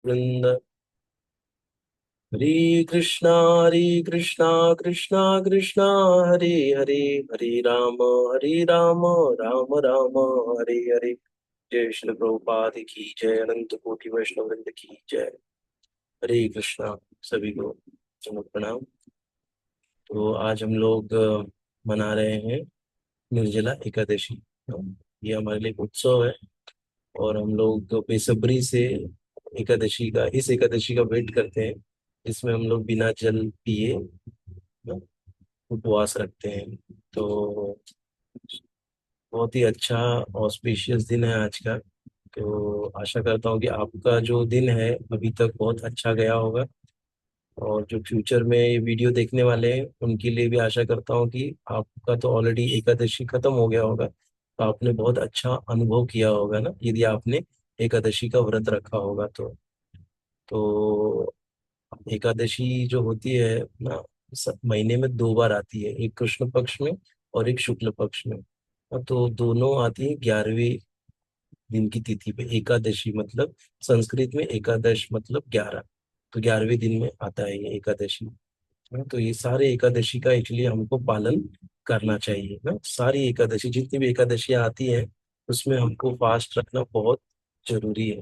वृंद। हरे कृष्णा कृष्णा कृष्णा हरे हरे, हरे राम राम राम हरे हरे। जय श्री प्रभुपाद की जय, अनंत कोटि वैष्णव वृंद की जय। हरे कृष्णा। सभी को प्रणाम। तो आज हम लोग मना रहे हैं निर्जला एकादशी। ये हमारे लिए एक उत्सव है और हम लोग बेसब्री से इस एकादशी का वेट करते हैं, जिसमें हम लोग बिना जल पिए उपवास रखते हैं। तो बहुत ही अच्छा ऑस्पिशियस दिन है आज का। तो आशा करता हूँ कि आपका जो दिन है अभी तक बहुत अच्छा गया होगा, और जो फ्यूचर में ये वीडियो देखने वाले हैं उनके लिए भी आशा करता हूँ कि आपका तो ऑलरेडी एकादशी खत्म हो गया होगा, तो आपने बहुत अच्छा अनुभव किया होगा ना, यदि आपने एकादशी का व्रत रखा होगा तो एकादशी जो होती है ना, महीने में 2 बार आती है, एक कृष्ण पक्ष में और एक शुक्ल पक्ष में। तो दोनों आती है 11वें दिन की तिथि पे। एकादशी मतलब संस्कृत में एकादश मतलब 11, तो 11वें दिन में आता है ये एकादशी। तो ये सारे एकादशी का एक्चुअली हमको पालन करना चाहिए ना। सारी एकादशी जितनी भी एकादशियां आती हैं उसमें हमको फास्ट रखना बहुत जरूरी है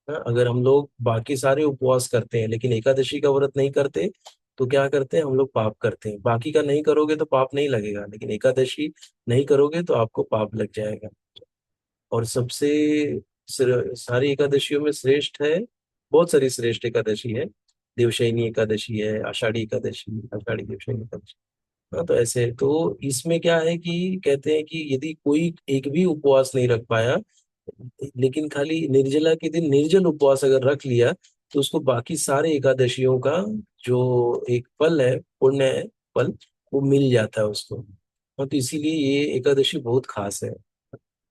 ना। अगर हम लोग बाकी सारे उपवास करते हैं लेकिन एकादशी का व्रत नहीं करते, तो क्या करते हैं हम लोग, पाप करते हैं। बाकी का नहीं करोगे तो पाप नहीं लगेगा, लेकिन एकादशी नहीं करोगे तो आपको पाप लग जाएगा। और सबसे सारी एकादशियों में श्रेष्ठ है, बहुत सारी श्रेष्ठ एकादशी है। देवशयनी एकादशी है, आषाढ़ी देवशयनी एकादशी। हाँ, तो ऐसे तो इसमें क्या है कि कहते हैं कि यदि कोई एक भी उपवास नहीं रख पाया, लेकिन खाली निर्जला के दिन निर्जल उपवास अगर रख लिया, तो उसको बाकी सारे एकादशियों का जो एक फल है, पुण्य है, फल, वो मिल जाता है उसको। हाँ, तो इसीलिए ये एकादशी बहुत खास है।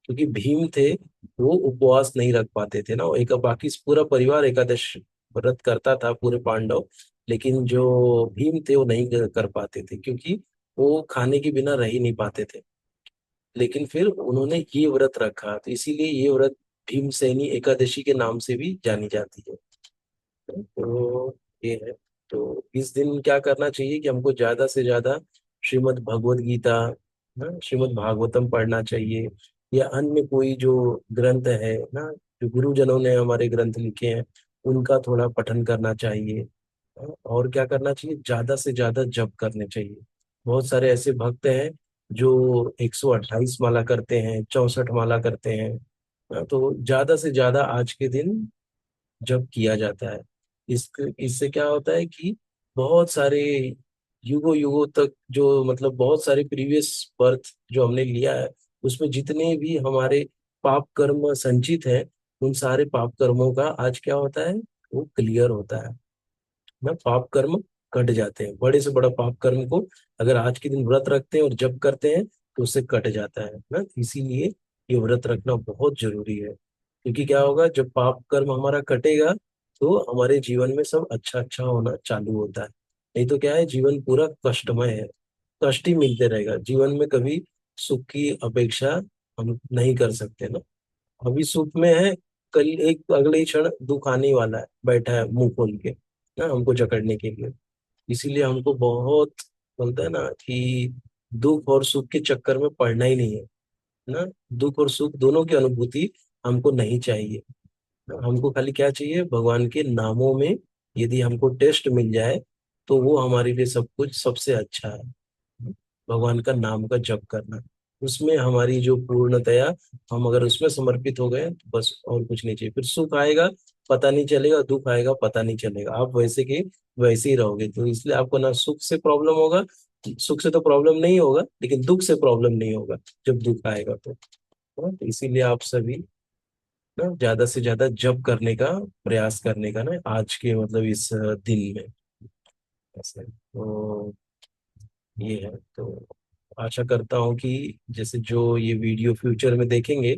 क्योंकि भीम थे, वो उपवास नहीं रख पाते थे ना, एक बाकी पूरा परिवार एकादश व्रत करता था, पूरे पांडव। लेकिन जो भीम थे वो नहीं कर पाते थे, क्योंकि वो खाने के बिना रह ही नहीं पाते थे। लेकिन फिर उन्होंने ये व्रत रखा, तो इसीलिए ये व्रत भीमसेनी एकादशी के नाम से भी जानी जाती है। तो ये है। तो इस दिन क्या करना चाहिए कि हमको ज्यादा से ज्यादा श्रीमद् भगवद गीता, श्रीमद् भागवतम पढ़ना चाहिए, या अन्य कोई जो ग्रंथ है ना, जो गुरुजनों ने हमारे ग्रंथ लिखे हैं, उनका थोड़ा पठन करना चाहिए। और क्या करना चाहिए, ज्यादा से ज्यादा जप करने चाहिए। बहुत सारे ऐसे भक्त हैं जो 128 माला करते हैं, 64 माला करते हैं। तो ज्यादा से ज्यादा आज के दिन जब किया जाता है, इससे क्या होता है कि बहुत सारे युगों युगों तक जो मतलब बहुत सारे प्रीवियस बर्थ जो हमने लिया है, उसमें जितने भी हमारे पाप कर्म संचित है, उन सारे पाप कर्मों का आज क्या होता है, वो क्लियर होता है ना। पाप कर्म कट जाते हैं, बड़े से बड़ा पाप कर्म को अगर आज के दिन व्रत रखते हैं और जप करते हैं तो उससे कट जाता है ना। इसीलिए ये व्रत रखना बहुत जरूरी है, क्योंकि क्या होगा, जब पाप कर्म हमारा कटेगा तो हमारे जीवन में सब अच्छा अच्छा होना चालू होता है। नहीं तो क्या है, जीवन पूरा कष्टमय है, कष्ट ही मिलते रहेगा जीवन में, कभी सुख की अपेक्षा हम नहीं कर सकते ना। अभी सुख में है, कल एक अगले ही क्षण दुख आने ही वाला है, बैठा है मुंह खोल के ना हमको जकड़ने के लिए। इसीलिए हमको बहुत, बोलता है ना कि दुख और सुख के चक्कर में पड़ना ही नहीं है ना। दुख और सुख दोनों की अनुभूति हमको नहीं चाहिए। हमको खाली क्या चाहिए, भगवान के नामों में यदि हमको टेस्ट मिल जाए तो वो हमारे लिए सब कुछ सबसे अच्छा है। भगवान का नाम का जप करना, उसमें हमारी जो पूर्णतया, हम अगर उसमें समर्पित हो गए तो बस और कुछ नहीं चाहिए। फिर सुख आएगा पता नहीं चलेगा, दुख आएगा पता नहीं चलेगा, आप वैसे के वैसे ही रहोगे। तो इसलिए आपको ना सुख से प्रॉब्लम होगा, सुख से तो प्रॉब्लम नहीं होगा, लेकिन दुख से प्रॉब्लम नहीं होगा जब दुख आएगा तो। हाँ, तो इसीलिए आप सभी ना ज्यादा से ज्यादा जप करने का प्रयास करने का ना, आज के मतलब इस दिन में ऐसे। तो ये है। तो आशा करता हूँ कि जैसे जो ये वीडियो फ्यूचर में देखेंगे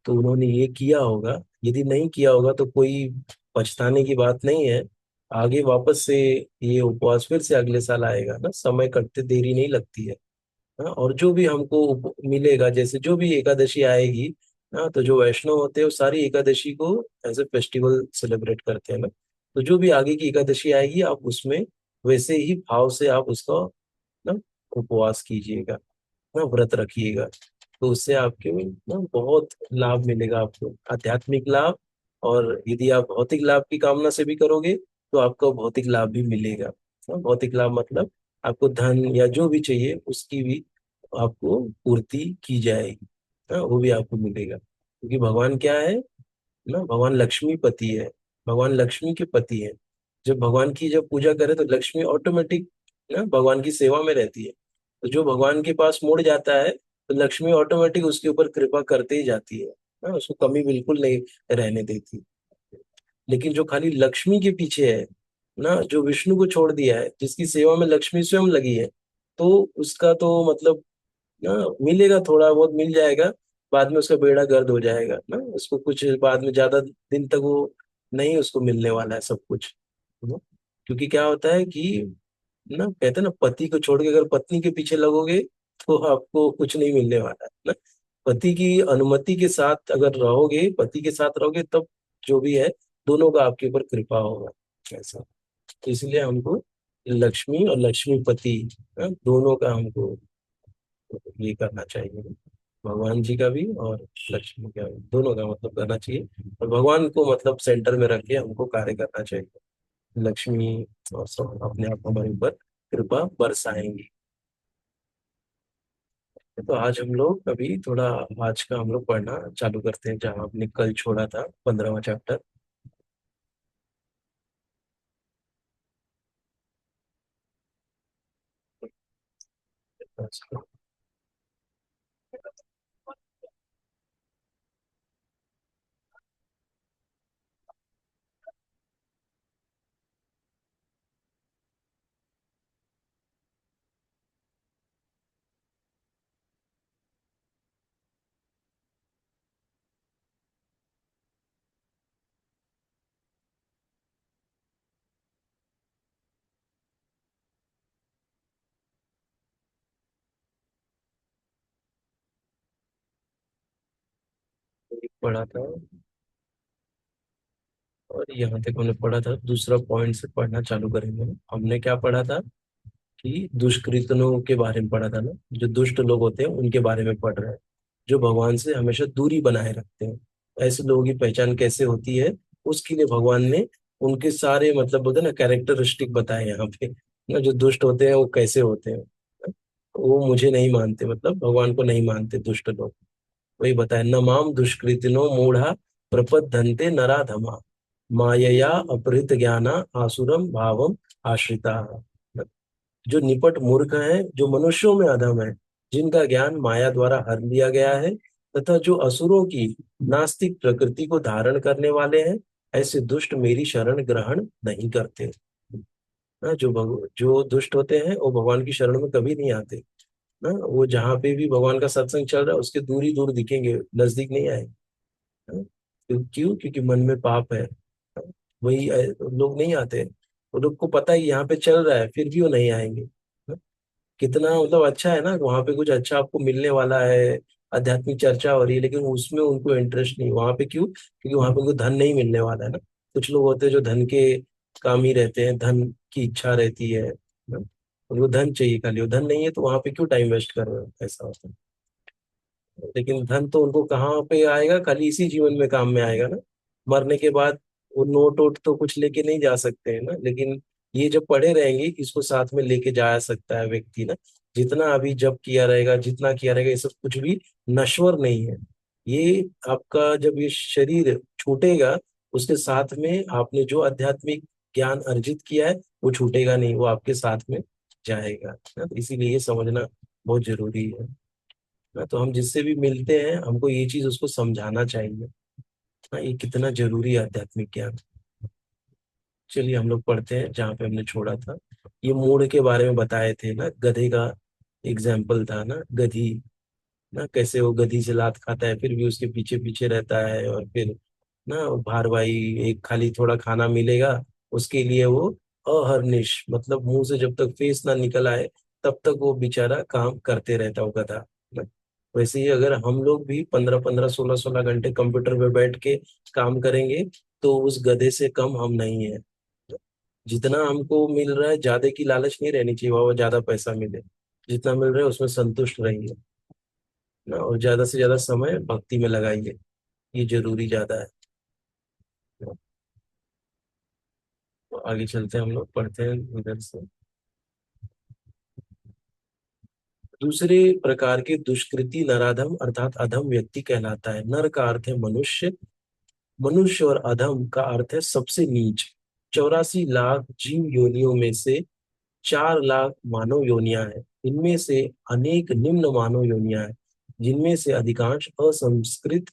तो उन्होंने ये किया होगा, यदि नहीं किया होगा तो कोई पछताने की बात नहीं है। आगे वापस से ये उपवास फिर से अगले साल आएगा ना, समय कटते देरी नहीं लगती है। हाँ, और जो भी हमको मिलेगा, जैसे जो भी एकादशी आएगी, हाँ, तो जो वैष्णव होते हैं वो सारी एकादशी को एज ए फेस्टिवल सेलिब्रेट करते हैं ना। तो जो भी आगे की एकादशी आएगी आप उसमें वैसे ही भाव से आप उसका ना उपवास कीजिएगा, ना व्रत रखिएगा। तो उससे आपके ना बहुत लाभ मिलेगा आपको, आध्यात्मिक लाभ। और यदि आप भौतिक लाभ की कामना से भी करोगे तो आपको भौतिक लाभ भी मिलेगा। भौतिक लाभ मतलब आपको धन या जो भी चाहिए उसकी भी आपको पूर्ति की जाएगी। वो भी आपको मिलेगा, क्योंकि भगवान क्या है ना, भगवान लक्ष्मी पति है, भगवान लक्ष्मी के पति है। जब भगवान की जब पूजा करे तो लक्ष्मी ऑटोमेटिक ना भगवान की सेवा में रहती है। तो जो भगवान के पास मुड़ जाता है तो लक्ष्मी ऑटोमेटिक उसके ऊपर कृपा करते ही जाती है ना, उसको कमी बिल्कुल नहीं रहने देती। लेकिन जो खाली लक्ष्मी के पीछे है ना, जो विष्णु को छोड़ दिया है, जिसकी सेवा में लक्ष्मी स्वयं लगी है, तो उसका तो मतलब ना मिलेगा, थोड़ा बहुत मिल जाएगा, बाद में उसका बेड़ा गर्द हो जाएगा ना, उसको कुछ बाद में ज्यादा दिन तक वो नहीं उसको मिलने वाला है सब कुछ ना। क्योंकि क्या होता है कि ना कहते हैं ना, पति को छोड़ के अगर पत्नी के पीछे लगोगे तो आपको कुछ नहीं मिलने वाला है ना। पति की अनुमति के साथ अगर रहोगे, पति के साथ रहोगे, तब जो भी है दोनों का आपके ऊपर कृपा होगा ऐसा। तो इसलिए हमको लक्ष्मी और लक्ष्मीपति दोनों का हमको ये करना चाहिए, भगवान जी का भी और लक्ष्मी का भी, दोनों का मतलब करना चाहिए। और भगवान को मतलब सेंटर में रख के हमको कार्य करना चाहिए। लक्ष्मी और सब अपने आप हमारे ऊपर कृपा बरसाएंगी। तो आज हम लोग अभी थोड़ा आज का हम लोग पढ़ना चालू करते हैं, जहाँ हमने कल छोड़ा था 15वां चैप्टर। पढ़ा था और यहाँ तक हमने पढ़ा था, दूसरा पॉइंट से पढ़ना चालू करेंगे। हमने क्या पढ़ा था कि दुष्कृतनों के बारे में पढ़ा था ना, जो दुष्ट लोग होते हैं उनके बारे में पढ़ रहे हैं, जो भगवान से हमेशा दूरी बनाए रखते हैं। ऐसे लोगों की पहचान कैसे होती है, उसके लिए भगवान ने उनके सारे मतलब बोलते हैं ना कैरेक्टरिस्टिक बताए यहाँ पे ना, जो दुष्ट होते हैं वो कैसे होते हैं। वो मुझे नहीं मानते, मतलब भगवान को नहीं मानते दुष्ट लोग। वही बताया, न माम दुष्कृतिनो मूढ़ा प्रपद्यन्ते नराधमा मायया अपहृत ज्ञाना आसुरम भावम आश्रिता। जो निपट मूर्ख हैं, जो मनुष्यों में अधम है, जिनका ज्ञान माया द्वारा हर लिया गया है, तथा जो असुरों की नास्तिक प्रकृति को धारण करने वाले हैं, ऐसे दुष्ट मेरी शरण ग्रहण नहीं करते। जो दुष्ट होते हैं वो भगवान की शरण में कभी नहीं आते ना। वो जहाँ पे भी भगवान का सत्संग चल रहा है उसके दूर ही दूर दिखेंगे, नजदीक नहीं आएंगे। हाँ? क्यों? क्योंकि मन में पाप है। हाँ? वही लोग नहीं आते। वो लोग को पता है कि यहाँ पे चल रहा है, फिर भी वो नहीं आएंगे। हाँ? कितना मतलब अच्छा है ना, वहाँ पे कुछ अच्छा आपको मिलने वाला है, आध्यात्मिक चर्चा हो रही है, लेकिन उसमें उनको इंटरेस्ट नहीं वहाँ पे। क्यों? क्योंकि वहाँ पे उनको धन नहीं मिलने वाला है ना। कुछ लोग होते हैं जो धन के काम ही रहते हैं, धन की इच्छा रहती है ना? उनको धन चाहिए खाली, वो धन नहीं है तो वहाँ पे क्यों टाइम वेस्ट कर रहे हो, ऐसा होता है। लेकिन धन तो उनको कहाँ पे आएगा, खाली इसी जीवन में काम में आएगा ना। मरने के बाद वो नोट वोट तो कुछ लेके नहीं जा सकते हैं ना, लेकिन ये जब पड़े रहेंगे इसको साथ में लेके जा सकता है व्यक्ति ना। जितना अभी जप किया रहेगा, जितना किया रहेगा, ये सब कुछ भी नश्वर नहीं है। ये आपका जब ये शरीर छूटेगा, उसके साथ में आपने जो आध्यात्मिक ज्ञान अर्जित किया है वो छूटेगा नहीं, वो आपके साथ में जाएगा ना। तो इसीलिए ये समझना बहुत जरूरी है ना। तो हम जिससे भी मिलते हैं हमको ये चीज उसको समझाना चाहिए ना, ये कितना जरूरी है आध्यात्मिक ज्ञान। चलिए हम लोग पढ़ते हैं जहाँ पे हमने छोड़ा था। ये मूड के बारे में बताए थे ना, गधे का एग्जाम्पल था ना, गधी ना, कैसे वो गधी से लात खाता है फिर भी उसके पीछे पीछे रहता है, और फिर ना भार भाई एक खाली थोड़ा खाना मिलेगा उसके लिए वो अहर्निश, मतलब मुंह से जब तक फेस ना निकल आए तब तक वो बेचारा काम करते रहता होगा था ना। वैसे ही अगर हम लोग भी 15-15 16-16 घंटे कंप्यूटर पे बैठ के काम करेंगे तो उस गधे से कम हम नहीं है जितना हमको मिल रहा है ज्यादा की लालच नहीं रहनी चाहिए, वह ज्यादा पैसा मिले। जितना मिल रहा है उसमें संतुष्ट रहिए ना, और ज्यादा से ज्यादा समय भक्ति में लगाइए, ये जरूरी ज्यादा है। तो आगे चलते हैं, हम लोग पढ़ते हैं इधर से। दूसरे प्रकार के दुष्कृति नराधम अर्थात अधम व्यक्ति कहलाता है। नर का अर्थ है मनुष्य, मनुष्य और अधम का अर्थ है सबसे नीच। 84 लाख जीव योनियों में से 4 लाख मानव योनियां हैं। इनमें से अनेक निम्न मानव योनियां हैं, जिनमें से अधिकांश असंस्कृत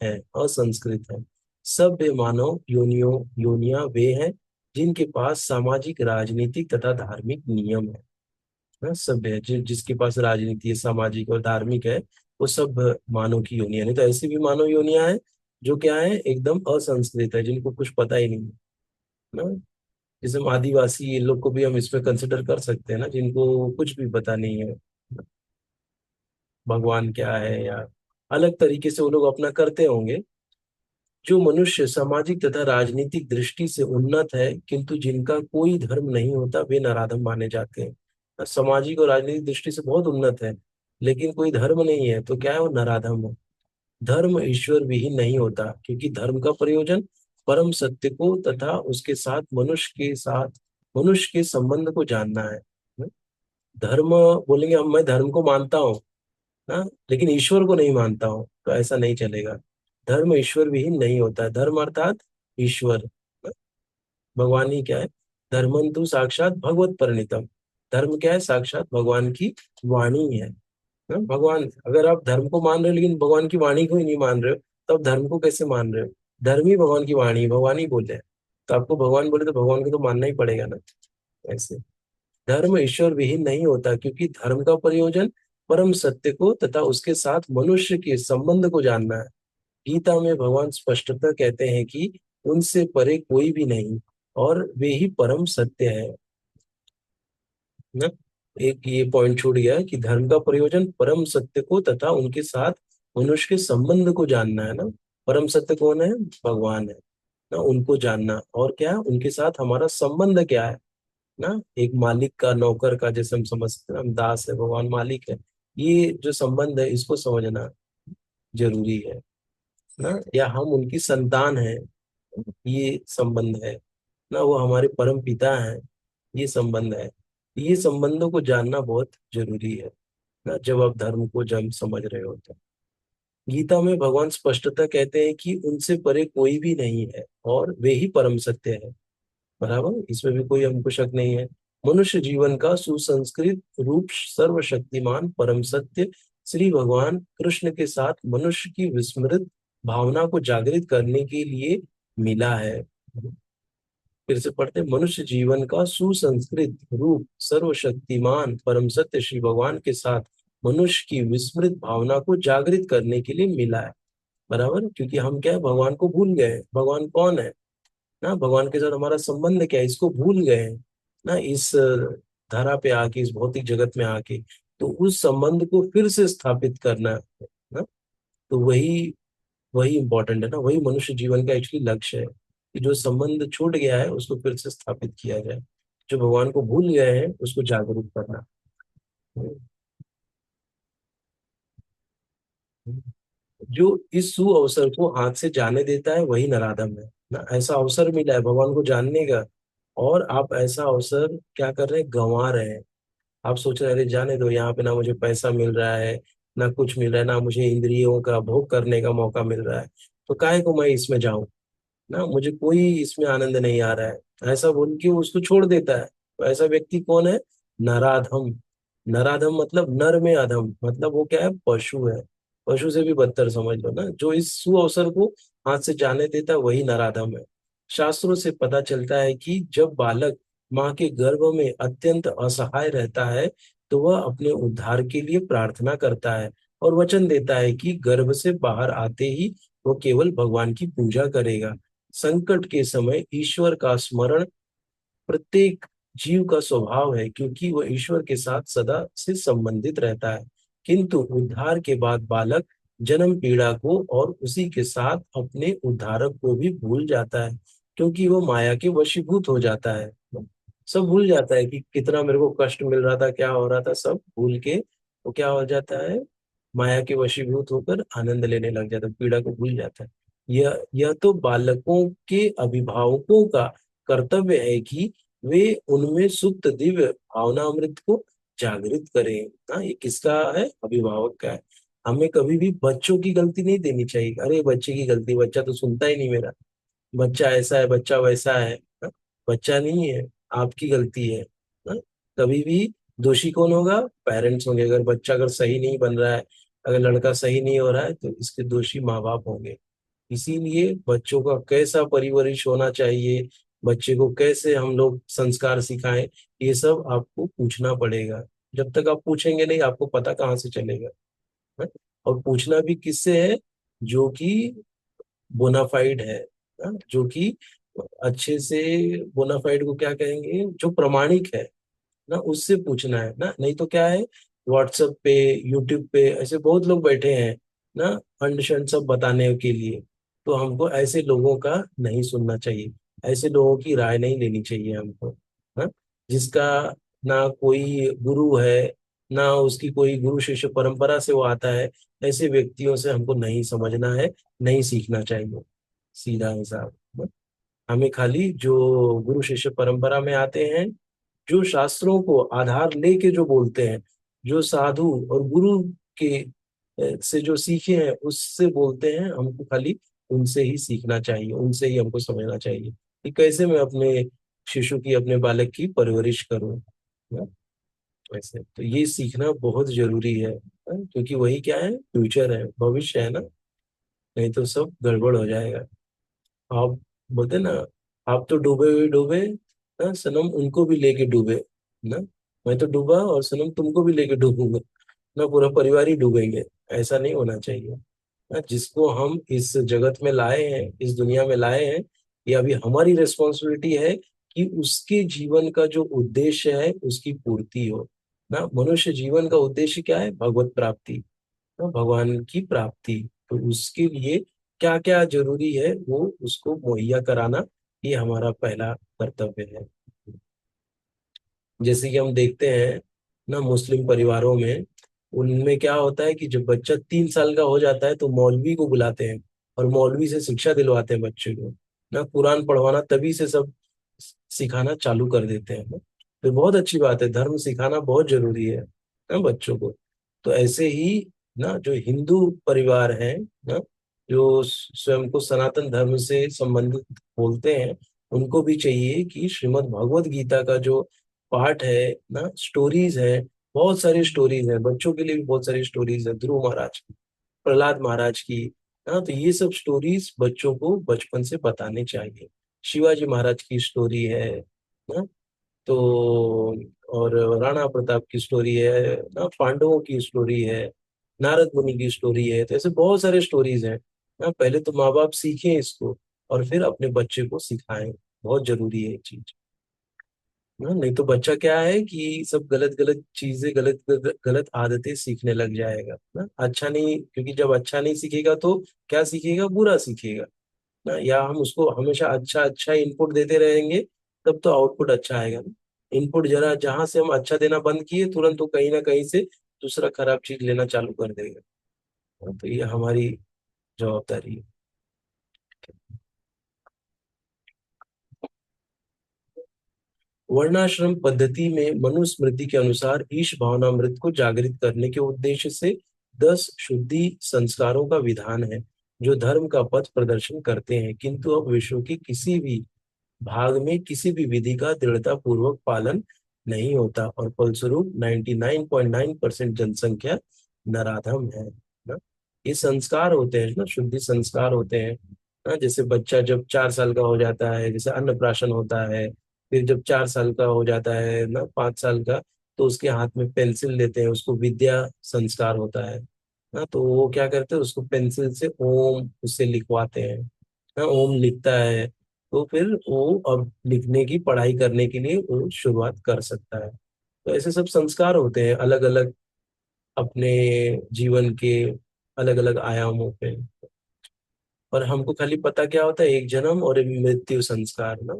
है। सभ्य मानव योनियां वे हैं जिनके पास सामाजिक, राजनीतिक तथा धार्मिक नियम है। सभ्य है जिसके पास राजनीति है, सामाजिक और धार्मिक है, वो सब मानव की योनियां। नहीं तो ऐसी भी मानव योनियां हैं जो क्या है, एकदम असंस्कृत है, जिनको कुछ पता ही नहीं है ना। जैसे हम आदिवासी, ये लोग को भी हम इसमें कंसिडर कर सकते हैं ना, जिनको कुछ भी पता नहीं है भगवान क्या है, या अलग तरीके से वो लोग अपना करते होंगे। जो मनुष्य सामाजिक तथा राजनीतिक दृष्टि से उन्नत है किंतु जिनका कोई धर्म नहीं होता, वे नराधम माने जाते हैं। सामाजिक और राजनीतिक दृष्टि से बहुत उन्नत है लेकिन कोई धर्म नहीं है, तो क्या है, वो नराधम है। धर्म ईश्वर विहीन नहीं होता, क्योंकि धर्म का प्रयोजन परम सत्य को तथा उसके साथ मनुष्य के संबंध को जानना है। धर्म बोलेंगे हम, मैं धर्म को मानता हूँ ना, लेकिन ईश्वर को नहीं मानता हूँ, तो ऐसा नहीं चलेगा। धर्म ईश्वर विहीन नहीं होता है। धर्म अर्थात ईश्वर, भगवान ही क्या है। धर्मंतु साक्षात भगवत परिणीतम। धर्म क्या है, साक्षात भगवान की वाणी है ना। भगवान, अगर आप धर्म को मान रहे हो लेकिन भगवान की वाणी को ही नहीं मान रहे हो, तो आप धर्म को कैसे मान रहे हो। धर्म ही भगवान की वाणी, भगवान ही बोले हैं। तो आपको भगवान बोले तो भगवान को तो मानना ही पड़ेगा ना। ऐसे धर्म ईश्वर विहीन नहीं होता, क्योंकि धर्म का प्रयोजन परम सत्य को तथा उसके साथ मनुष्य के संबंध को जानना है। गीता में भगवान स्पष्टतः कहते हैं कि उनसे परे कोई भी नहीं और वे ही परम सत्य है ना। एक ये पॉइंट छूट गया कि धर्म का प्रयोजन परम सत्य को तथा उनके साथ मनुष्य के संबंध को जानना है ना। परम सत्य कौन है, भगवान है ना, उनको जानना, और क्या है, उनके साथ हमारा संबंध क्या है ना। एक मालिक का नौकर का, जैसे हम समझते हैं, हम दास है, भगवान मालिक है। ये जो संबंध है इसको समझना जरूरी है ना। या हम उनकी संतान है, ये संबंध है ना। वो हमारे परम पिता हैं, ये संबंध है। ये संबंधों को जानना बहुत जरूरी है ना, जब आप धर्म को जब समझ रहे हो तो। गीता में भगवान स्पष्टता कहते हैं कि उनसे परे कोई भी नहीं है और वे ही परम सत्य है। बराबर, इसमें भी कोई हमको शक नहीं है। मनुष्य जीवन का सुसंस्कृत रूप सर्वशक्तिमान परम सत्य श्री भगवान कृष्ण के साथ मनुष्य की विस्मृत भावना को जागृत करने के लिए मिला है। फिर से पढ़ते हैं, मनुष्य जीवन का सुसंस्कृत रूप सर्वशक्तिमान परम सत्य श्री भगवान के साथ मनुष्य की विस्मृत भावना को जागृत करने के लिए मिला है। बराबर, क्योंकि हम क्या है, भगवान को भूल गए हैं। भगवान कौन है ना, भगवान के साथ हमारा संबंध क्या है, इसको भूल गए हैं ना। इस धरा पे आके, इस भौतिक जगत में आके, तो उस संबंध को फिर से स्थापित करना है ना। तो वही वही इंपॉर्टेंट है ना, वही मनुष्य जीवन का एक्चुअली लक्ष्य है कि जो संबंध छूट गया है उसको फिर से स्थापित किया जाए। जो भगवान को भूल गए हैं उसको जागरूक करना। जो इस सु अवसर को हाथ से जाने देता है वही नराधम है ना। ऐसा अवसर मिला है भगवान को जानने का, और आप ऐसा अवसर क्या कर रहे हैं, गंवा रहे हैं। आप सोच रहे हैं, अरे जाने दो, यहाँ पे ना मुझे पैसा मिल रहा है, ना कुछ मिल रहा है, ना मुझे इंद्रियों का भोग करने का मौका मिल रहा है, तो काहे को मैं इसमें जाऊं ना, मुझे कोई इसमें आनंद नहीं आ रहा है, ऐसा बोल के वो उसको छोड़ देता है। तो ऐसा व्यक्ति कौन है, नराधम। नराधम मतलब नर में अधम, मतलब वो क्या है, पशु है। पशु से भी बदतर समझ लो ना। जो इस सुअवसर को हाथ से जाने देता है वही नराधम है। शास्त्रों से पता चलता है कि जब बालक माँ के गर्भ में अत्यंत असहाय रहता है, तो वह अपने उद्धार के लिए प्रार्थना करता है और वचन देता है कि गर्भ से बाहर आते ही वो केवल भगवान की पूजा करेगा। संकट के समय ईश्वर का स्मरण प्रत्येक जीव का स्वभाव है, क्योंकि वह ईश्वर के साथ सदा से संबंधित रहता है। किंतु उद्धार के बाद बालक जन्म पीड़ा को और उसी के साथ अपने उद्धारक को भी भूल जाता है, क्योंकि वो माया के वशीभूत हो जाता है। सब भूल जाता है कि कितना मेरे को कष्ट मिल रहा था, क्या हो रहा था, सब भूल के वो क्या हो जाता है, माया के वशीभूत होकर आनंद लेने लग जाता है, पीड़ा को भूल जाता है। यह तो बालकों के अभिभावकों का कर्तव्य है कि वे उनमें सुप्त दिव्य भावना अमृत को जागृत करें। हाँ, ये किसका है? अभिभावक का है। हमें कभी भी बच्चों की गलती नहीं देनी चाहिए, अरे बच्चे की गलती, बच्चा तो सुनता ही नहीं मेरा, बच्चा ऐसा है, बच्चा वैसा है। हाँ? बच्चा नहीं है, आपकी गलती है। हाँ? कभी भी दोषी कौन होगा? पेरेंट्स होंगे। अगर बच्चा अगर सही नहीं बन रहा है, अगर लड़का सही नहीं हो रहा है, तो इसके दोषी माँ बाप होंगे। इसीलिए बच्चों का कैसा परवरिश होना चाहिए, बच्चे को कैसे हम लोग संस्कार सिखाएं, ये सब आपको पूछना पड़ेगा। जब तक आप पूछेंगे नहीं, आपको पता कहाँ से चलेगा? हाँ? और पूछना भी किससे है? जो कि बोनाफाइड है। हाँ? जो कि अच्छे से, बोनाफाइड को क्या कहेंगे, जो प्रमाणिक है ना, उससे पूछना है ना। नहीं तो क्या है, व्हाट्सएप पे, यूट्यूब पे ऐसे बहुत लोग बैठे हैं ना, फंड शंड सब बताने के लिए। तो हमको ऐसे लोगों का नहीं सुनना चाहिए, ऐसे लोगों की राय नहीं लेनी चाहिए हमको। हाँ? जिसका ना कोई गुरु है, ना उसकी कोई गुरु शिष्य परंपरा से वो आता है, ऐसे व्यक्तियों से हमको नहीं समझना है, नहीं सीखना चाहिए। सीधा हिसाब। हाँ? हमें खाली जो गुरु शिष्य परंपरा में आते हैं, जो शास्त्रों को आधार लेके जो बोलते हैं, जो साधु और गुरु के से जो सीखे हैं उससे बोलते हैं, हमको खाली उनसे ही सीखना चाहिए, उनसे ही हमको समझना चाहिए कि कैसे मैं अपने शिशु की, अपने बालक की परवरिश करूं। ना? वैसे तो ये सीखना बहुत जरूरी है। क्योंकि वही क्या है, फ्यूचर है, भविष्य है ना। नहीं तो सब गड़बड़ हो जाएगा। आप बोलते ना, आप तो डूबे हुए डूबे ना सनम, उनको भी लेके डूबे ना। मैं तो डूबा और सनम तुमको भी लेके डूबूंगा ना, पूरा परिवार ही डूबेंगे। ऐसा नहीं होना चाहिए ना। जिसको हम इस जगत में लाए हैं, इस दुनिया में लाए हैं, ये अभी हमारी रिस्पॉन्सिबिलिटी है कि उसके जीवन का जो उद्देश्य है उसकी पूर्ति हो ना। मनुष्य जीवन का उद्देश्य क्या है? भगवत प्राप्ति, भगवान की प्राप्ति। तो उसके लिए क्या क्या जरूरी है वो उसको मुहैया कराना, ये हमारा पहला कर्तव्य है। जैसे कि हम देखते हैं ना, मुस्लिम परिवारों में, उनमें क्या होता है कि जब बच्चा 3 साल का हो जाता है तो मौलवी को बुलाते हैं और मौलवी से शिक्षा दिलवाते हैं बच्चे को ना। कुरान पढ़वाना तभी से सब सिखाना चालू कर देते हैं ना। तो बहुत अच्छी बात है, धर्म सिखाना बहुत जरूरी है ना बच्चों को। तो ऐसे ही ना, जो हिंदू परिवार है ना, जो स्वयं को सनातन धर्म से संबंधित बोलते हैं, उनको भी चाहिए कि श्रीमद् भगवत गीता का जो पार्ट है ना, स्टोरीज है, बहुत सारी स्टोरीज है, बच्चों के लिए भी बहुत सारी स्टोरीज है, ध्रुव महाराज की, प्रहलाद महाराज की। हाँ, तो ये सब स्टोरीज बच्चों को बचपन से बताने चाहिए। शिवाजी महाराज की स्टोरी है ना, तो और राणा प्रताप की स्टोरी है ना, पांडवों की स्टोरी है, नारद मुनि की स्टोरी है। तो ऐसे बहुत सारे स्टोरीज हैं ना। पहले तो माँ बाप सीखें इसको और फिर अपने बच्चे को सिखाएं। बहुत जरूरी है ये चीज ना। नहीं तो बच्चा क्या है कि सब गलत गलत चीजें, गलत गलत गलत आदतें सीखने लग जाएगा ना। अच्छा नहीं, क्योंकि जब अच्छा नहीं सीखेगा तो क्या सीखेगा? बुरा सीखेगा ना। या हम उसको हमेशा अच्छा अच्छा इनपुट देते रहेंगे, तब तो आउटपुट अच्छा आएगा ना। इनपुट जरा जहां से हम अच्छा देना बंद किए, तुरंत वो कहीं ना कहीं से दूसरा खराब चीज लेना चालू कर देगा। हाँ, तो ये हमारी जवाबदारी है। वर्णाश्रम पद्धति में मनुस्मृति के अनुसार ईश भावनामृत को जागृत करने के उद्देश्य से 10 शुद्धि संस्कारों का विधान है, जो धर्म का पथ प्रदर्शन करते हैं, किंतु अब विश्व के किसी भी भाग में किसी भी विधि का दृढ़ता पूर्वक पालन नहीं होता और फलस्वरूप 99.9% जनसंख्या नराधम है ना। ये संस्कार होते हैं ना, शुद्धि संस्कार होते हैं ना। जैसे बच्चा जब 4 साल का हो जाता है, जैसे अन्नप्राशन होता है, फिर जब 4 साल का हो जाता है ना, 5 साल का, तो उसके हाथ में पेंसिल देते हैं, उसको विद्या संस्कार होता है ना। तो वो क्या करते हैं, उसको पेंसिल से ओम उससे लिखवाते हैं ना। ओम लिखता है तो फिर वो अब लिखने की पढ़ाई करने के लिए वो शुरुआत कर सकता है। तो ऐसे सब संस्कार होते हैं अलग अलग अपने जीवन के अलग अलग आयामों पे। और हमको खाली पता क्या होता है, एक जन्म और एक मृत्यु संस्कार ना।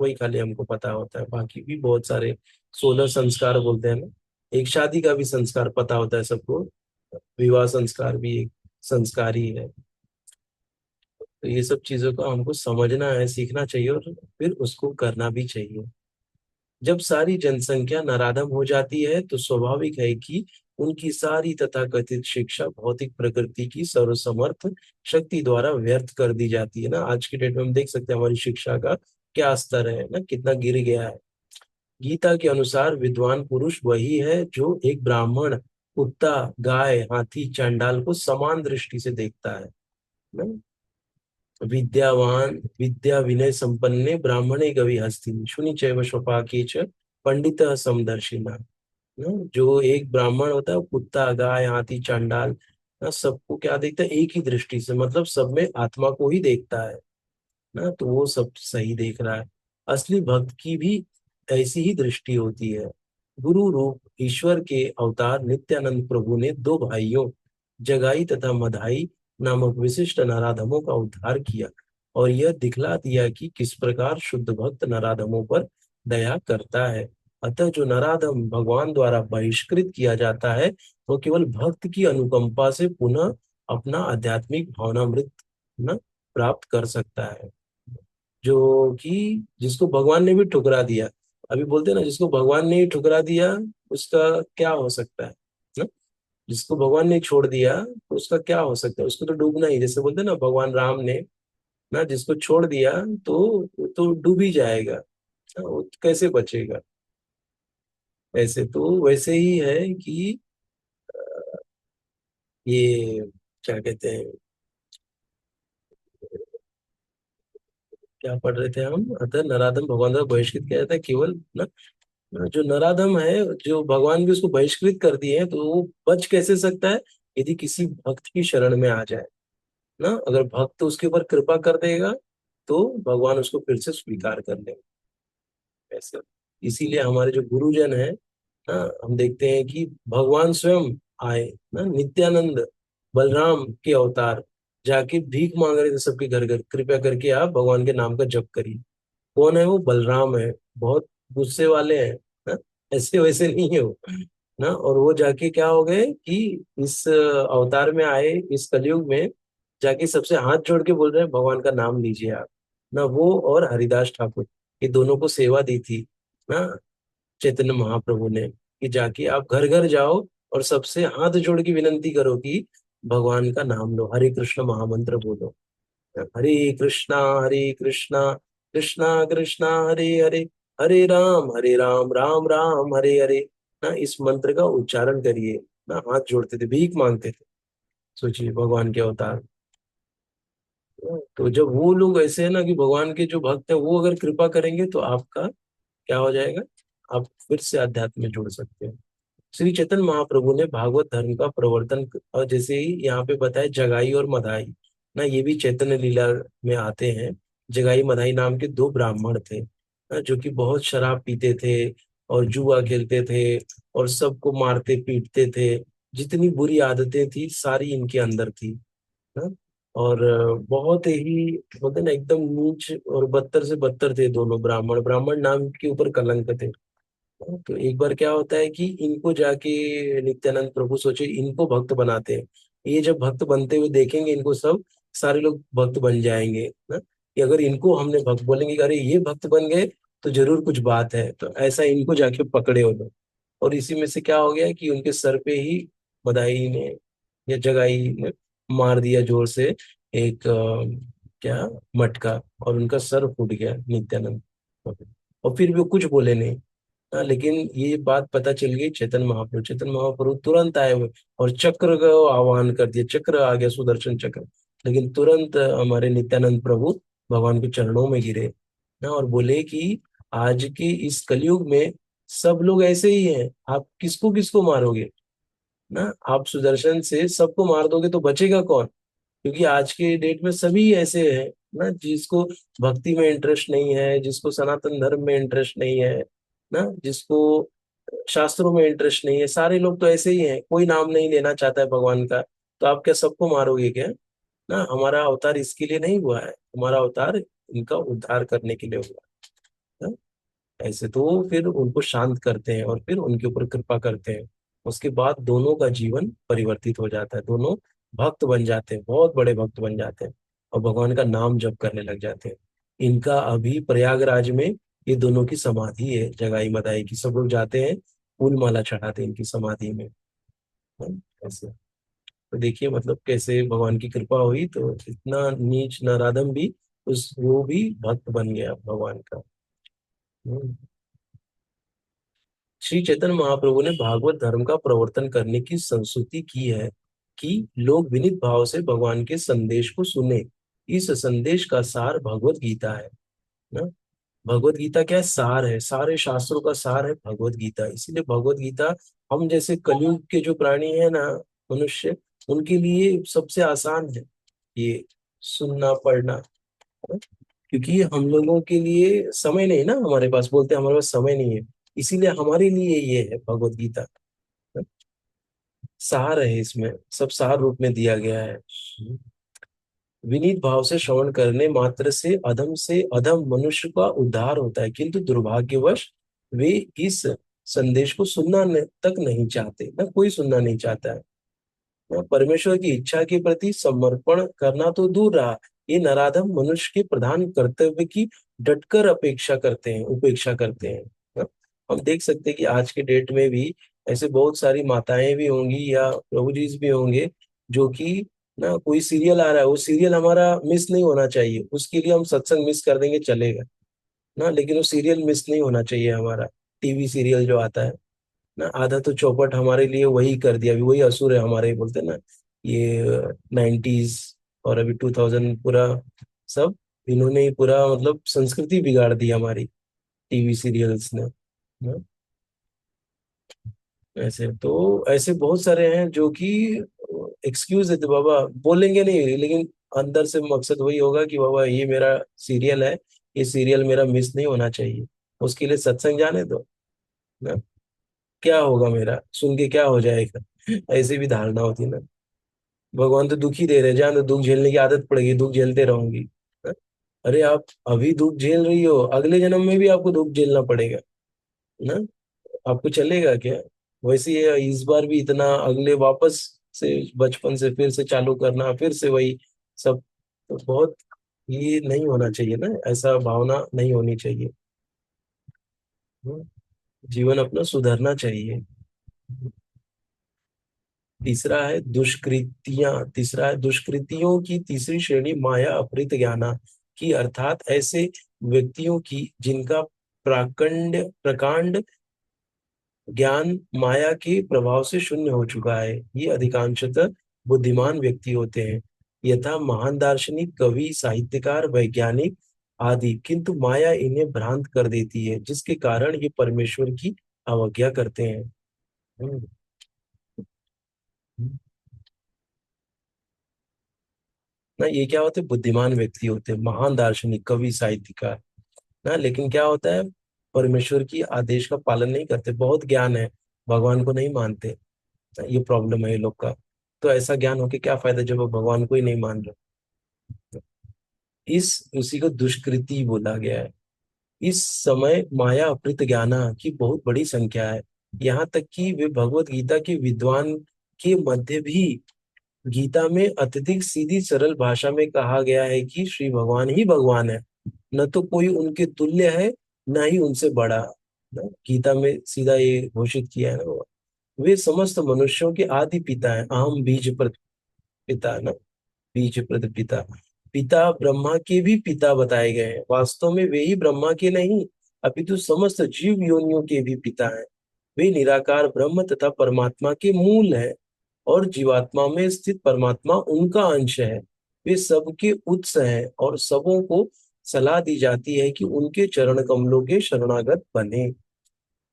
वही खाली हमको पता होता है, बाकी भी बहुत सारे 16 संस्कार बोलते हैं ना, एक शादी का भी संस्कार पता होता है सबको, विवाह संस्कार भी एक संस्कार ही है। तो ये सब चीजों को हमको समझना है, सीखना चाहिए, और फिर उसको करना भी चाहिए। जब सारी जनसंख्या नराधम हो जाती है तो स्वाभाविक है कि उनकी सारी तथाकथित शिक्षा भौतिक प्रकृति की सर्वसमर्थ शक्ति द्वारा व्यर्थ कर दी जाती है ना। आज की डेट में हम देख सकते हैं हमारी शिक्षा का क्या स्तर है ना, कितना गिर गया है। गीता के अनुसार विद्वान पुरुष वही है जो एक ब्राह्मण, कुत्ता, गाय, हाथी, चांडाल को समान दृष्टि से देखता है ना। विद्यावान विद्या विनय संपन्ने ब्राह्मणे गवि हस्ति शुनि चैव स्वपाके च पंडित समदर्शिना। जो एक ब्राह्मण होता है वो कुत्ता, गाय, हाथी, चांडाल ना सबको क्या देखता है, एक ही दृष्टि से, मतलब सब में आत्मा को ही देखता है ना, तो वो सब सही देख रहा है। असली भक्त की भी ऐसी ही दृष्टि होती है। गुरु रूप ईश्वर के अवतार नित्यानंद प्रभु ने दो भाइयों जगाई तथा मधाई नामक विशिष्ट नराधमों का उद्धार किया और यह दिखला दिया कि किस प्रकार शुद्ध भक्त नराधमों पर दया करता है। अतः जो नराधम भगवान द्वारा बहिष्कृत किया जाता है वो केवल भक्त की अनुकंपा से पुनः अपना आध्यात्मिक भावनामृत न प्राप्त कर सकता है। जो कि जिसको भगवान ने भी ठुकरा दिया, अभी बोलते हैं ना, जिसको भगवान ने ही ठुकरा दिया उसका क्या हो सकता है ना, जिसको भगवान ने छोड़ दिया तो उसका क्या हो सकता है, उसको तो डूबना ही, जैसे बोलते हैं ना भगवान राम ने ना जिसको छोड़ दिया तो डूब ही जाएगा ना, वो कैसे बचेगा। ऐसे तो वैसे ही है कि ये क्या कहते हैं, क्या पढ़ रहे थे हम, अतः नराधम भगवान द्वारा बहिष्कृत किया जाता है केवल ना। जो नराधम है, जो भगवान भी उसको बहिष्कृत कर दिए हैं, तो वो बच कैसे सकता है, यदि किसी भक्त की शरण में आ जाए ना। अगर भक्त उसके ऊपर कृपा कर देगा तो भगवान उसको फिर से स्वीकार कर लेंगे। ऐसे इसीलिए हमारे जो गुरुजन है ना, हम देखते हैं कि भगवान स्वयं आए ना, नित्यानंद बलराम के अवतार जाके भीख मांग रहे थे सबके घर घर, कृपया करके आप भगवान के नाम का जप करिए। कौन है वो, बलराम है, बहुत गुस्से वाले हैं ना, ऐसे वैसे नहीं है वो ना। और वो जाके क्या हो गए कि इस अवतार में आए, इस कलयुग में जाके सबसे हाथ जोड़ के बोल रहे हैं भगवान का नाम लीजिए आप ना। वो और हरिदास ठाकुर, ये दोनों को सेवा दी थी ना चैतन्य महाप्रभु ने, कि जाके आप घर घर जाओ और सबसे हाथ जोड़ के विनती करो कि भगवान का नाम लो, हरे कृष्ण महामंत्र बोलो, हरे कृष्णा कृष्णा कृष्णा हरे हरे, हरे राम राम राम हरे हरे ना, इस मंत्र का उच्चारण करिए ना। हाथ जोड़ते थे, भीख मांगते थे, सोचिए भगवान के अवतार। तो जब वो लोग ऐसे है ना कि भगवान के जो भक्त है वो अगर कृपा करेंगे तो आपका क्या हो जाएगा, आप फिर से अध्यात्म में जुड़ सकते हैं। श्री चैतन्य महाप्रभु ने भागवत धर्म का प्रवर्तन और जैसे ही यहाँ पे बताया जगाई और मधाई ना, ये भी चैतन्य लीला में आते हैं। जगाई मधाई नाम के दो ब्राह्मण थे ना, जो कि बहुत शराब पीते थे और जुआ खेलते थे और सबको मारते पीटते थे। जितनी बुरी आदतें थी सारी इनके अंदर थी ना। और बहुत ही बोलते ना एकदम नीच और बदतर से बदतर थे दोनों ब्राह्मण, ब्राह्मण नाम के ऊपर कलंक थे। तो एक बार क्या होता है कि इनको जाके नित्यानंद प्रभु सोचे इनको भक्त बनाते हैं। ये जब भक्त बनते हुए देखेंगे इनको सब, सारे लोग भक्त बन जाएंगे ना, कि अगर इनको हमने भक्त बोलेंगे कि अरे ये भक्त बन गए तो जरूर कुछ बात है, तो ऐसा इनको जाके पकड़े वो लोग। और इसी में से क्या हो गया कि उनके सर पे ही बधाई ने या जगाई ने मार दिया जोर से एक क्या मटका, और उनका सर फूट गया नित्यानंद। और फिर भी वो कुछ बोले नहीं। हाँ, लेकिन ये बात पता चल गई चेतन महाप्रभु तुरंत आए हुए और चक्र का आह्वान कर दिया, चक्र आ गया, सुदर्शन चक्र। लेकिन तुरंत हमारे नित्यानंद प्रभु भगवान के चरणों में गिरे ना, और बोले कि आज के इस कलयुग में सब लोग ऐसे ही हैं, आप किसको किसको मारोगे ना, आप सुदर्शन से सबको मार दोगे तो बचेगा कौन। क्योंकि आज के डेट में सभी ऐसे हैं ना, जिसको भक्ति में इंटरेस्ट नहीं है, जिसको सनातन धर्म में इंटरेस्ट नहीं है ना, जिसको शास्त्रों में इंटरेस्ट नहीं है, सारे लोग तो ऐसे ही हैं, कोई नाम नहीं लेना चाहता है भगवान का। तो आप क्या सबको मारोगे क्या ना। हमारा अवतार इसके लिए नहीं हुआ है, हमारा अवतार इनका उद्धार करने के लिए हुआ ऐसे तो वो फिर उनको शांत करते हैं और फिर उनके ऊपर कृपा करते हैं। उसके बाद दोनों का जीवन परिवर्तित हो जाता है, दोनों भक्त बन जाते हैं, बहुत बड़े भक्त बन जाते हैं और भगवान का नाम जप करने लग जाते हैं। इनका अभी प्रयागराज में ये दोनों की समाधि है, जगाई मदाई की, सब लोग जाते हैं, फूल माला चढ़ाते हैं इनकी समाधि में। ऐसे तो देखिए मतलब कैसे भगवान की कृपा हुई तो इतना नीच नराधम भी उस वो भी भक्त बन गया भगवान का। हम्म। श्री चैतन्य महाप्रभु ने भागवत धर्म का प्रवर्तन करने की संस्तुति की है कि लोग विनीत भाव से भगवान के संदेश को सुने। इस संदेश का सार भगवत गीता है ना। भगवत गीता क्या है? सार है, सारे शास्त्रों का सार है भगवत गीता। इसीलिए भगवत गीता हम जैसे कलयुग के जो प्राणी है ना, मनुष्य, उनके लिए सबसे आसान है ये सुनना पढ़ना, है ना? क्योंकि हम लोगों के लिए समय नहीं ना, हमारे पास, बोलते हैं हमारे पास समय नहीं है, इसीलिए हमारे लिए ये है भगवत गीता। सार है, इसमें सब सार रूप में दिया गया है। विनीत भाव से श्रवण करने मात्र से अधम मनुष्य का उद्धार होता है, किंतु दुर्भाग्यवश वे इस संदेश को सुनना तक नहीं चाहते, ना कोई सुनना नहीं चाहता है। ना परमेश्वर की इच्छा के प्रति समर्पण करना तो दूर रहा, ये नराधम मनुष्य के प्रधान कर्तव्य की डटकर अपेक्षा करते हैं, उपेक्षा करते हैं। ना? हम देख सकते हैं कि आज के डेट में भी ऐसे बहुत सारी माताएं भी होंगी या प्रभु जी भी होंगे जो कि ना कोई सीरियल आ रहा है, वो सीरियल हमारा मिस नहीं होना चाहिए, उसके लिए हम सत्संग मिस कर देंगे चलेगा ना, लेकिन वो सीरियल मिस नहीं होना चाहिए हमारा। टीवी सीरियल जो आता है ना, आधा तो चौपट हमारे लिए वही कर दिया, अभी वही असुर है हमारे, बोलते हैं ना ये 90s और अभी 2000 पूरा सब इन्होंने ही पूरा मतलब संस्कृति बिगाड़ दी हमारी, टीवी सीरियल्स ने ना। ऐसे तो ऐसे बहुत सारे हैं जो कि एक्सक्यूज देते, बाबा बोलेंगे नहीं लेकिन अंदर से मकसद वही होगा कि बाबा ये मेरा सीरियल है, ये सीरियल मेरा मिस नहीं होना चाहिए, उसके लिए सत्संग जाने दो ना, क्या होगा मेरा सुन के, क्या हो जाएगा, ऐसी भी धारणा होती है ना। भगवान तो दुख ही दे रहे हैं, जान दो, दुख झेलने की आदत पड़ेगी, दुख झेलते रहूंगी। हाँ? अरे आप अभी दुख झेल रही हो, अगले जन्म में भी आपको दुख झेलना पड़ेगा ना, आपको चलेगा क्या? वैसे ये इस बार भी इतना, अगले वापस से बचपन से फिर से चालू करना, फिर से वही सब, तो बहुत, ये नहीं होना चाहिए ना, ऐसा भावना नहीं होनी चाहिए। हाँ? जीवन अपना सुधरना चाहिए। तीसरा है दुष्कृतियों की तीसरी श्रेणी माया अपहृत ज्ञाना की, अर्थात ऐसे व्यक्तियों की जिनका प्रकांड ज्ञान माया के प्रभाव से शून्य हो चुका है, ये अधिकांशतः बुद्धिमान व्यक्ति होते हैं, यथा महान दार्शनिक, कवि, साहित्यकार, वैज्ञानिक आदि, किंतु माया इन्हें भ्रांत कर देती है, जिसके कारण ये परमेश्वर की अवज्ञा करते हैं। हम्म। ना ये क्या होते हैं? बुद्धिमान व्यक्ति होते हैं, महान दार्शनिक, कवि, साहित्यकार ना, लेकिन क्या होता है, परमेश्वर की आदेश का पालन नहीं करते, बहुत ज्ञान है, भगवान को नहीं मानते। ये प्रॉब्लम है ये लोग का। तो ऐसा ज्ञान होके क्या फायदा जब वो भगवान को ही नहीं मान रहे। इस उसी को दुष्कृति बोला गया है। इस समय माया अपहृत ज्ञाना की बहुत बड़ी संख्या है, यहाँ तक कि वे भगवत गीता के विद्वान के मध्य भी, गीता में अत्यधिक सीधी सरल भाषा में कहा गया है कि श्री भगवान ही भगवान है, न तो कोई उनके तुल्य है, न ही उनसे बड़ा ना। गीता में सीधा ये घोषित किया है ना, वे समस्त मनुष्यों के आदि पिता है, अहम बीज प्रद पिता ना, बीज प्रद पिता, पिता ब्रह्मा के भी पिता बताए गए हैं, वास्तव में वे ही ब्रह्मा के नहीं अपितु समस्त जीव योनियों के भी पिता हैं। वे निराकार ब्रह्म तथा परमात्मा के मूल है और जीवात्मा में स्थित परमात्मा उनका अंश है। वे सबके उत्स हैं और सबों को सलाह दी जाती है कि उनके चरण कमलों के शरणागत बने।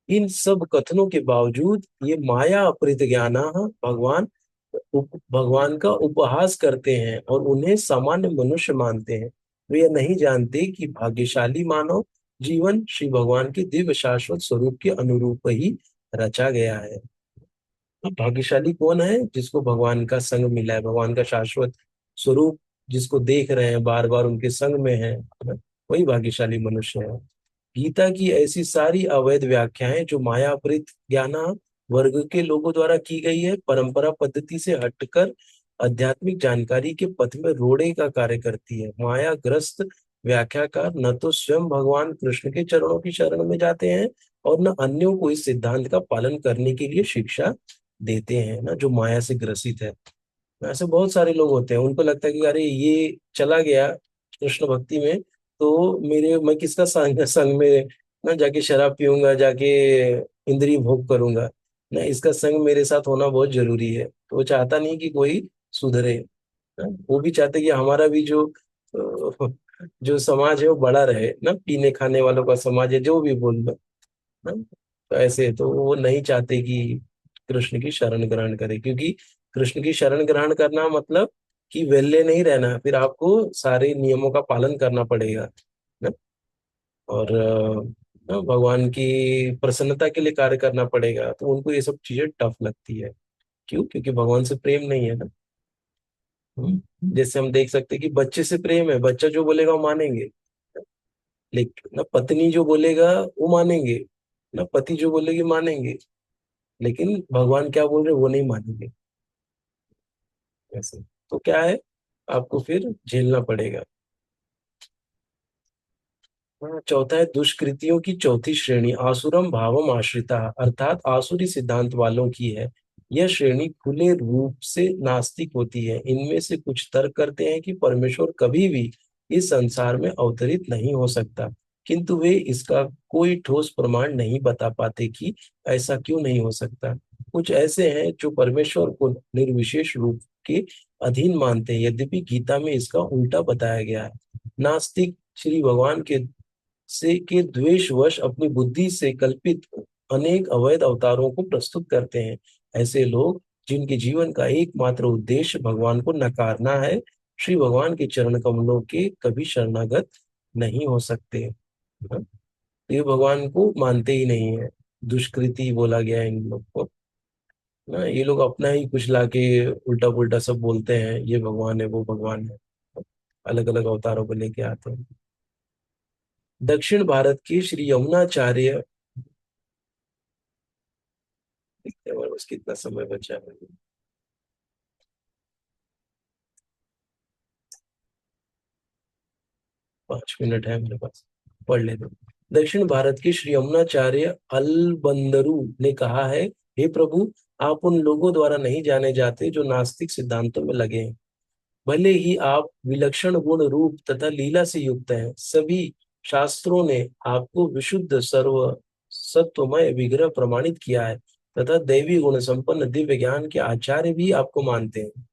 इन सब कथनों के बावजूद ये माया अपहृत ज्ञाना भगवान का उपहास करते हैं और उन्हें सामान्य मनुष्य मानते हैं। वे यह नहीं जानते कि भाग्यशाली मानव जीवन श्री भगवान के दिव्य शाश्वत स्वरूप के अनुरूप ही रचा गया है। तो भाग्यशाली कौन है? जिसको भगवान का संग मिला है, भगवान का शाश्वत स्वरूप जिसको देख रहे हैं, बार बार उनके संग में है, वही भाग्यशाली मनुष्य है। गीता की ऐसी सारी अवैध व्याख्याएं जो मायावृत ज्ञाना वर्ग के लोगों द्वारा की गई है, परंपरा पद्धति से हटकर आध्यात्मिक जानकारी के पथ में रोड़े का कार्य करती है। मायाग्रस्त व्याख्याकार न तो स्वयं भगवान कृष्ण के चरणों की शरण में जाते हैं और न अन्यों को इस सिद्धांत का पालन करने के लिए शिक्षा देते हैं, ना जो माया से ग्रसित है। ऐसे बहुत सारे लोग होते हैं, उनको लगता है कि अरे ये चला गया कृष्ण भक्ति में, तो मेरे मैं किसका संग संग में ना जाके शराब पीऊंगा, जाके इंद्रिय भोग करूंगा। ना, इसका संग मेरे साथ होना बहुत जरूरी है। तो वो चाहता नहीं कि कोई सुधरे। ना, वो भी चाहते कि हमारा भी जो जो समाज है वो बड़ा रहे, ना पीने खाने वालों का समाज है, जो भी बोल लो। ना, तो ऐसे तो वो नहीं चाहते कि कृष्ण की शरण ग्रहण करे, क्योंकि कृष्ण की शरण ग्रहण करना मतलब कि वेल्ले नहीं रहना, फिर आपको सारे नियमों का पालन करना पड़ेगा ना। और भगवान की प्रसन्नता के लिए कार्य करना पड़ेगा, तो उनको ये सब चीजें टफ लगती है। क्यों? क्योंकि भगवान से प्रेम नहीं है ना। जैसे हम देख सकते हैं कि बच्चे से प्रेम है, बच्चा जो बोलेगा वो मानेंगे। लेकिन ना पत्नी जो बोलेगा वो मानेंगे, ना पति जो बोलेगी मानेंगे। लेकिन भगवान क्या बोल रहे हैं वो नहीं मानेंगे। ऐसे तो क्या है, आपको फिर झेलना पड़ेगा। हाँ, चौथा है दुष्कृतियों की चौथी श्रेणी आसुरम भावम आश्रिता, अर्थात आसुरी सिद्धांत वालों की है। यह श्रेणी खुले रूप से नास्तिक होती है। इनमें से कुछ तर्क करते हैं कि परमेश्वर कभी भी इस संसार में अवतरित नहीं हो सकता, किंतु वे इसका कोई ठोस प्रमाण नहीं बता पाते कि ऐसा क्यों नहीं हो सकता। कुछ ऐसे हैं जो परमेश्वर को निर्विशेष रूप के अधीन मानते हैं, यद्यपि गीता में इसका उल्टा बताया गया है। नास्तिक श्री भगवान के द्वेषवश अपनी बुद्धि से कल्पित अनेक अवैध अवतारों को प्रस्तुत करते हैं। ऐसे लोग जिनके जीवन का एकमात्र उद्देश्य भगवान को नकारना है, श्री भगवान के चरण कमलों के कभी शरणागत नहीं हो सकते। हाँ? तो ये भगवान को मानते ही नहीं है। दुष्कृति बोला गया है इन लोग को ना। ये लोग अपना ही कुछ लाके उल्टा पुल्टा सब बोलते हैं, ये भगवान है वो भगवान है, अलग अलग अवतारों को लेके आते हैं। दक्षिण भारत के श्री यमुनाचार्य, देखते हैं बस कितना समय बचा है। 5 मिनट है मेरे पास, पढ़ ले दो। दक्षिण भारत के श्री यमुनाचार्य अलबंदरु ने कहा है, हे प्रभु, आप उन लोगों द्वारा नहीं जाने जाते जो नास्तिक सिद्धांतों में लगे हैं। भले ही आप विलक्षण गुण रूप तथा लीला से युक्त हैं, सभी शास्त्रों ने आपको विशुद्ध सर्व सत्वमय विग्रह प्रमाणित किया है, तथा दैवी गुण संपन्न दिव्य ज्ञान के आचार्य भी आपको मानते हैं।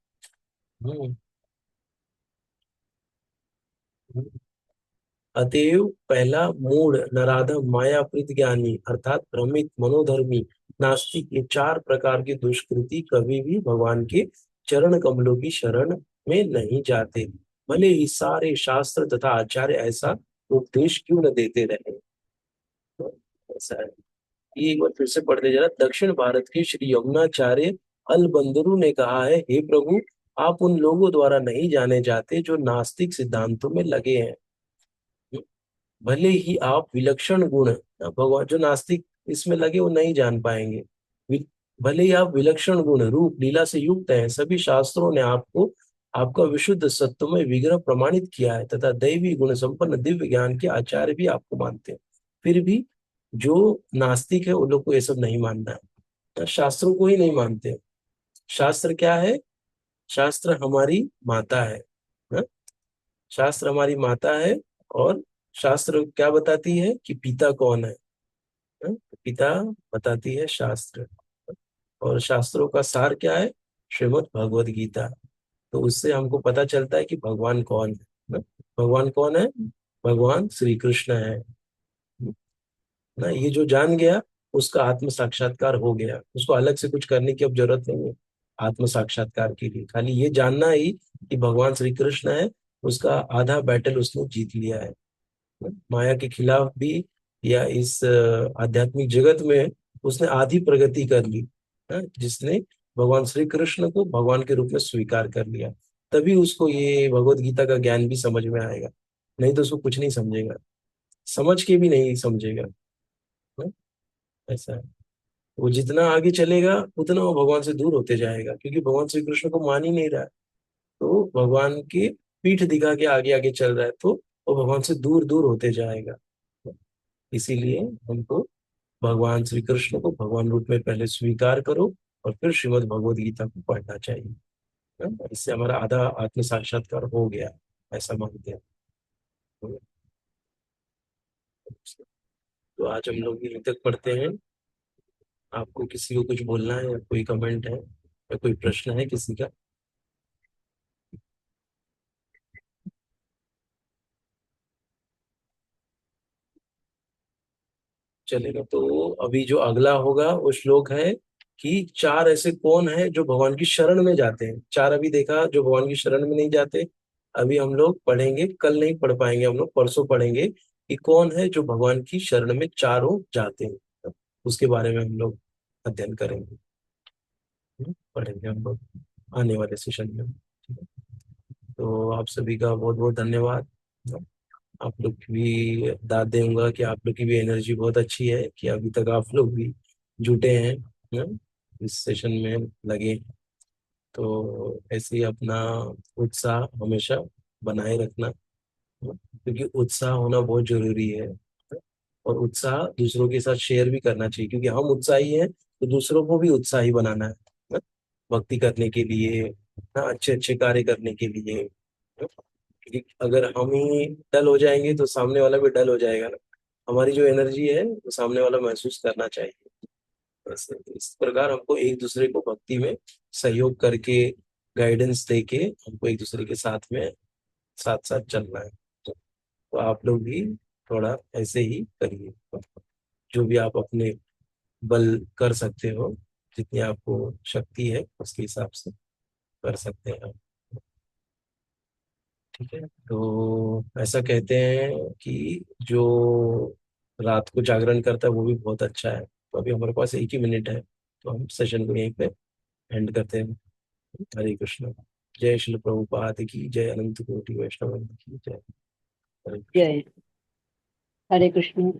हम्म, हम्म। अतएव पहला मूढ़ नराधम मायापृत ज्ञानी अर्थात भ्रमित मनोधर्मी नास्तिक, ये 4 प्रकार की दुष्कृति कभी भी भगवान के चरण कमलों की शरण में नहीं जाते, भले ही सारे शास्त्र तथा आचार्य ऐसा उपदेश क्यों न देते रहे। तो ऐसा है। ये एक बार फिर से पढ़ते जरा। दक्षिण भारत के श्री यमुनाचार्य अलबंदरु ने कहा है, हे प्रभु, आप उन लोगों द्वारा नहीं जाने जाते जो नास्तिक सिद्धांतों में लगे हैं। भले ही आप विलक्षण गुण, भगवान जो नास्तिक इसमें लगे वो नहीं जान पाएंगे। भले ही आप विलक्षण गुण रूप लीला से युक्त हैं, सभी शास्त्रों ने आपको आपका विशुद्ध सत्व में विग्रह प्रमाणित किया है, तथा दैवी गुण संपन्न दिव्य ज्ञान के आचार्य भी आपको मानते हैं। फिर भी जो नास्तिक है उन लोग को ये सब नहीं मानना है, शास्त्रों को ही नहीं मानते। शास्त्र क्या है? शास्त्र हमारी माता है ना? शास्त्र हमारी माता है। और शास्त्र क्या बताती है कि पिता कौन है? हाँ? पिता बताती है शास्त्र। और शास्त्रों का सार क्या है? श्रीमद् भगवद गीता। तो उससे हमको पता चलता है कि भगवान कौन है ना? भगवान कौन है? भगवान श्री कृष्ण है ना। ये जो जान गया उसका आत्म साक्षात्कार हो गया, उसको अलग से कुछ करने की अब जरूरत नहीं है। आत्म साक्षात्कार के लिए खाली ये जानना ही कि भगवान श्री कृष्ण है, उसका आधा बैटल उसने जीत लिया है। माया के खिलाफ भी या इस आध्यात्मिक जगत में उसने आधी प्रगति कर ली। जिसने भगवान श्री कृष्ण को भगवान के रूप में स्वीकार कर लिया, तभी उसको ये भगवत गीता का ज्ञान भी समझ में आएगा, नहीं तो उसको कुछ नहीं समझेगा। समझ के भी नहीं समझेगा। हाँ, ऐसा है। वो जितना आगे चलेगा उतना वो भगवान से दूर होते जाएगा, क्योंकि भगवान श्री कृष्ण को मान ही नहीं रहा है। तो भगवान की पीठ दिखा के आगे आगे चल रहा है, तो वो भगवान से दूर दूर होते जाएगा। इसीलिए हमको भगवान श्री कृष्ण को भगवान रूप में पहले स्वीकार करो, और फिर श्रीमद् भगवद गीता को पढ़ना चाहिए। इससे हमारा आधा आत्म साक्षात्कार हो गया, ऐसा मानते हैं। तो आज हम लोग यहीं तक पढ़ते हैं। आपको किसी को कुछ बोलना है, या कोई कमेंट है, या कोई प्रश्न है किसी का? चलेगा। तो अभी जो अगला होगा वो श्लोक है कि चार ऐसे कौन है जो भगवान की शरण में जाते हैं। चार अभी देखा जो भगवान की शरण में नहीं जाते। अभी हम लोग पढ़ेंगे, कल नहीं पढ़ पाएंगे, हम लोग परसों पढ़ेंगे कि कौन है जो भगवान की शरण में चारों जाते हैं। उसके बारे में हम लोग अध्ययन करेंगे। पढ़ेंगे हम लोग आने वाले सेशन में। ठीक है? तो आप सभी का बहुत बहुत धन्यवाद। आप लोग की भी दाद दूंगा कि आप लोग की भी एनर्जी बहुत अच्छी है, कि अभी तक आप लोग भी जुटे हैं, इस सेशन में लगे। तो ऐसे ही अपना उत्साह हमेशा बनाए रखना, क्योंकि उत्साह होना बहुत जरूरी है। और उत्साह दूसरों के साथ शेयर भी करना चाहिए, क्योंकि हम उत्साही हैं तो दूसरों को भी उत्साही बनाना है, भक्ति करने के लिए, अच्छे अच्छे कार्य करने के लिए। क्योंकि अगर हम ही डल हो जाएंगे तो सामने वाला भी डल हो जाएगा ना। हमारी जो एनर्जी है वो सामने वाला महसूस करना चाहिए। बस इस प्रकार हमको एक दूसरे को भक्ति में सहयोग करके, गाइडेंस देके हमको एक दूसरे के साथ में साथ साथ चलना है। तो आप लोग भी थोड़ा ऐसे ही करिए, जो भी आप अपने बल कर सकते हो, जितनी आपको शक्ति है उसके हिसाब से कर सकते हैं आप। ठीक है। तो ऐसा कहते हैं कि जो रात को जागरण करता है वो भी बहुत अच्छा है। तो अभी हमारे पास 1 ही मिनट है, तो हम सेशन को यहीं पे एंड करते हैं। हरे कृष्ण। जय श्री प्रभुपाद की जय, अनंत कोटि वैष्णव की जय। हरे कृष्ण। जय। हरे कृष्ण।